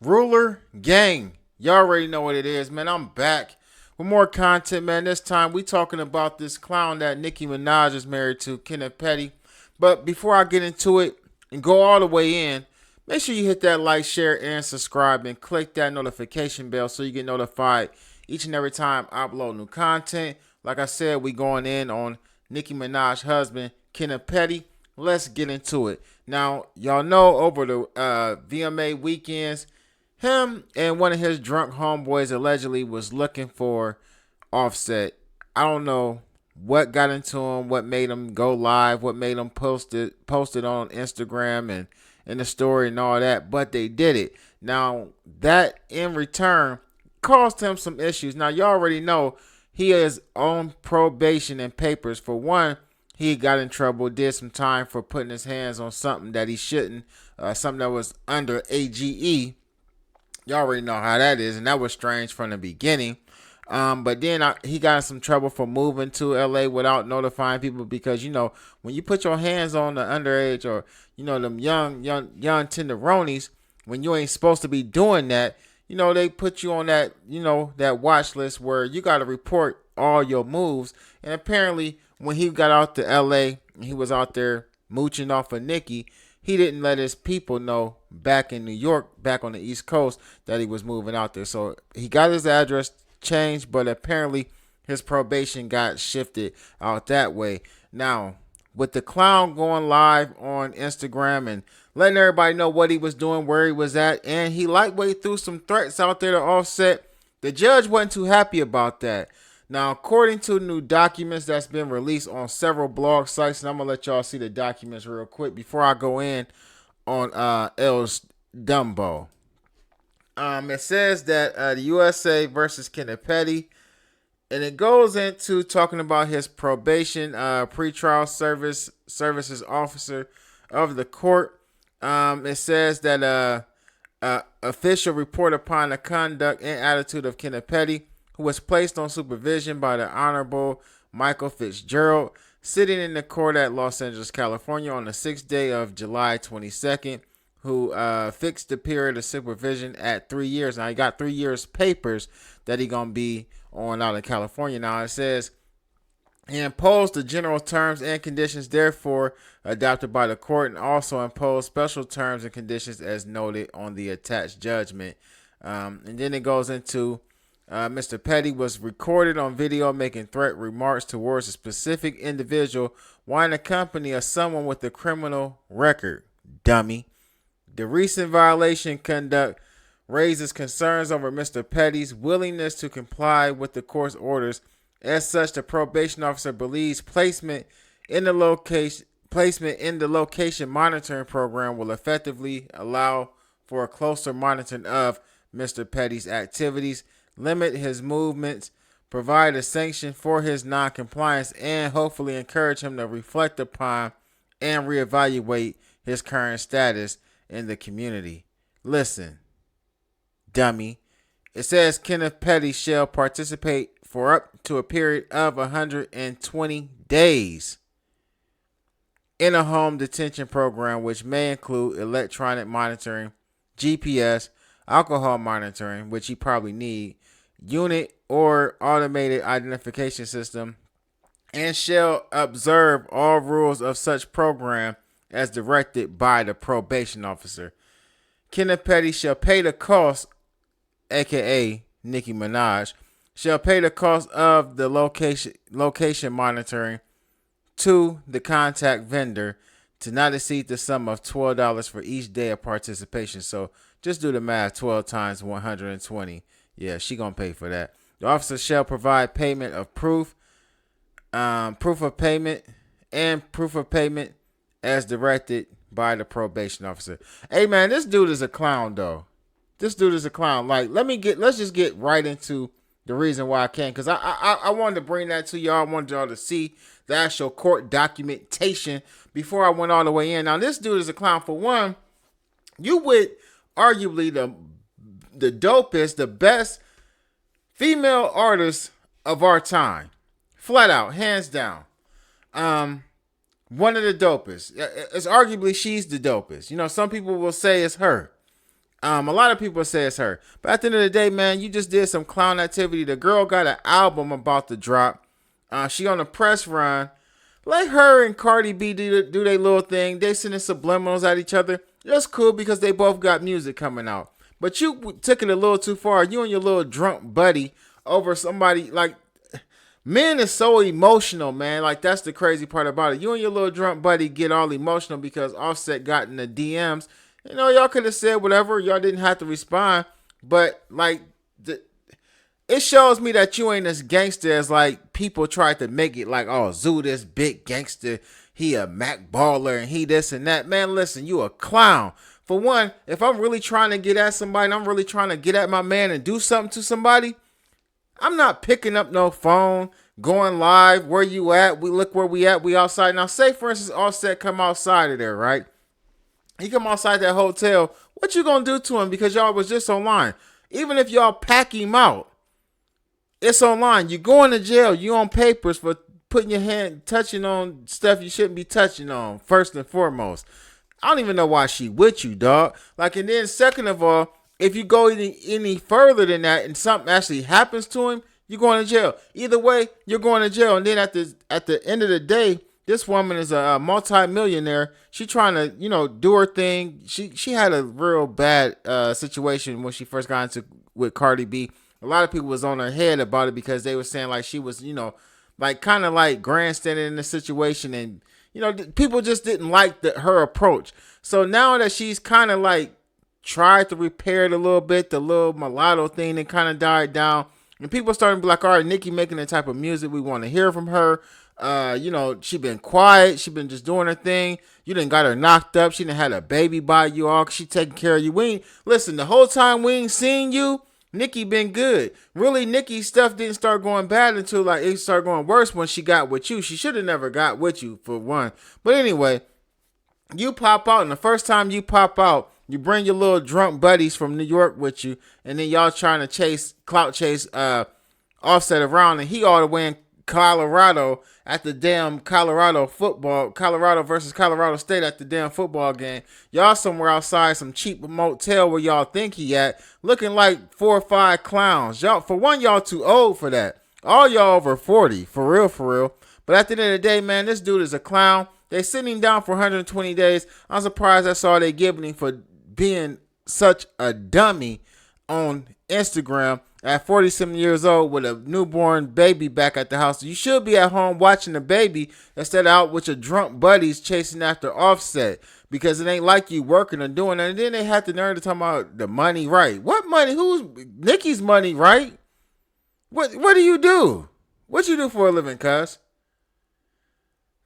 Ruler Gang. Y'all already know what it is, man. I'm back with more content, man. This time we talking about this clown that Nicki Minaj is married to, Kenneth Petty. But before I get into it and go all the way in, make sure you hit that like, share, and subscribe, and click that notification bell so you get notified each and every time I upload new content. Like I said, we going in on Nicki Minaj's husband, Kenneth Petty. Let's get into it. Now, y'all know over the VMA weekends, him and one of his drunk homeboys allegedly was looking for Offset. I don't know what got into him, what made him go live, what made him post it on Instagram and in the story and all that, but they did it. Now, that in return caused him some issues. Now, y'all already know he is on probation and papers. For one, he got in trouble, did some time for putting his hands on something that he shouldn't, something that was under AGE. Y'all already know how that is, and that was strange from the beginning. But then he got in some trouble for moving to LA without notifying people because, you know, when you put your hands on the underage or, you know, them young tenderonis, when you ain't supposed to be doing that, you know, they put you on that, you know, that watch list where you got to report all your moves. And apparently when he got out to LA and he was out there mooching off of Nicki, he didn't let his people know back in New York, back on the East Coast, that he was moving out there. So he got his address changed, but apparently his probation got shifted out that way. Now, with the clown going live on Instagram and letting everybody know what he was doing, where he was at, and he lightweight threw some threats out there to Offset, the judge wasn't too happy about that. Now, according to new documents that's been released on several blog sites, and I'm going to let y'all see the documents real quick before I go in on L's Dumbo. It says that the USA versus Kenneth Petty, and it goes into talking about his probation, pretrial services officer of the court. It says that official report upon the conduct and attitude of Kenneth Petty, who was placed on supervision by the Honorable Michael Fitzgerald, sitting in the court at Los Angeles, California on the 6th day of July 22nd, who fixed the period of supervision at 3 years. Now, he got 3 years papers that he going to be on out of California. Now, it says he imposed the general terms and conditions therefore adopted by the court, and also imposed special terms and conditions as noted on the attached judgment. And then it goes into Mr. Petty was recorded on video making threat remarks towards a specific individual while in the company of someone with a criminal record. Dummy. The recent violation conduct raises concerns over Mr. Petty's willingness to comply with the court's orders. As such, the probation officer believes placement in the location monitoring program will effectively allow for a closer monitoring of Mr. Petty's activities, limit his movements, provide a sanction for his noncompliance, and hopefully encourage him to reflect upon and reevaluate his current status in the community. Listen, dummy. It says Kenneth Petty shall participate for up to a period of 120 days in a home detention program, which may include electronic monitoring, GPS, alcohol monitoring, which he probably need, unit or automated identification system, and shall observe all rules of such program as directed by the probation officer. Kenneth Petty shall pay the cost, aka Nicki Minaj, shall pay the cost of the location monitoring to the contact vendor to not exceed the sum of $12 for each day of participation. So just do the math, 12 times 120. Yeah, she gonna pay for that. The officer shall provide payment of proof of payment, and proof of payment as directed by the probation officer. Hey man, this dude is a clown though. This dude is a clown. Like, let's just get right into the reason why I can't, because I wanted to bring that to y'all. I wanted y'all to see the actual court documentation before I went all the way in. Now, this dude is a clown. For one, you with arguably the dopest, the best female artist of our time. Flat out, hands down. One of the dopest. It's arguably she's the dopest. You know, some people will say it's her. A lot of people say it's her. But at the end of the day, man, you just did some clown activity. The girl got an album about to drop. She on a press run. Let her and Cardi B do their little thing. They sending subliminals at each other. That's cool because they both got music coming out. But you took it a little too far. You and your little drunk buddy over somebody like men is so emotional, man. Like that's the crazy part about it. You and your little drunk buddy get all emotional because Offset got in the DMs. You know, y'all could have said whatever. Y'all didn't have to respond. But like it shows me that you ain't as gangster as like people tried to make it like, oh, Zoo this big gangster, he a Mac baller and he this and that. Man, listen, you a clown. For one, if I'm really trying to get at somebody and I'm really trying to get at my man and do something to somebody, I'm not picking up no phone, going live, where you at, we look where we at, we outside. Now say for instance Offset come outside of there, right? He come outside that hotel, what you gonna do to him because y'all was just online? Even if y'all pack him out, it's online. You going to jail. You on papers for putting your hand, touching on stuff you shouldn't be touching on, first and foremost. I don't even know why she with you, dog. Like, and then second of all, if you go any further than that and something actually happens to him, you're going to jail. Either way, you're going to jail. And then at the end of the day, this woman is a multi-millionaire. She trying to, do her thing. She had a real bad situation when she first got into with Cardi B. A lot of people was on her head about it because they were saying like she was, like kind of like grandstanding in the situation, and people just didn't like her approach. So now that she's kind of like tried to repair it a little bit, the little mulatto thing that kind of died down, and people starting to be like, all right, Nicki making the type of music we want to hear from her. She been quiet. She been just doing her thing. You done got her knocked up. She done had a baby by you all. She taking care of you. Listen, the whole time we ain't seen you, Nicki been good. Really, Nicki's stuff didn't start going bad until like it started going worse when she got with you. She should have never got with you for one. But anyway, you pop out, and the first time you pop out, you bring your little drunk buddies from New York with you, and then y'all trying to clout chase Offset around, and he all the way in Colorado at the damn Colorado versus Colorado State at the damn football game. Y'all somewhere outside some cheap motel where y'all think he at, looking like 4 or 5 clowns. Y'all, for one, y'all too old for that. All y'all over 40, for real. But at the end of the day, man, this dude is a clown. They sitting him down for 120 days. I'm surprised that's all they giving him for being such a dummy on Instagram at 47 years old with a newborn baby back at the house. You should be at home watching the baby instead of out with your drunk buddies chasing after Offset, because it ain't like you working or doing it. And then they had the nerve to talk about the money right. What money? Who's Nicki's money right? What do you do? What you do for a living, cuz?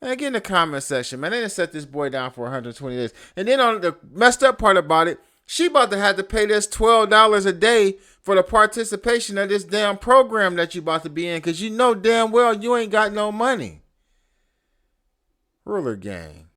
Man, get in the comment section, man. They done set this boy down for 120 days. And then on the messed up part about it, she about to have to pay this $12 a day for the participation of this damn program that you about to be in, because you know damn well you ain't got no money. Ruler gang.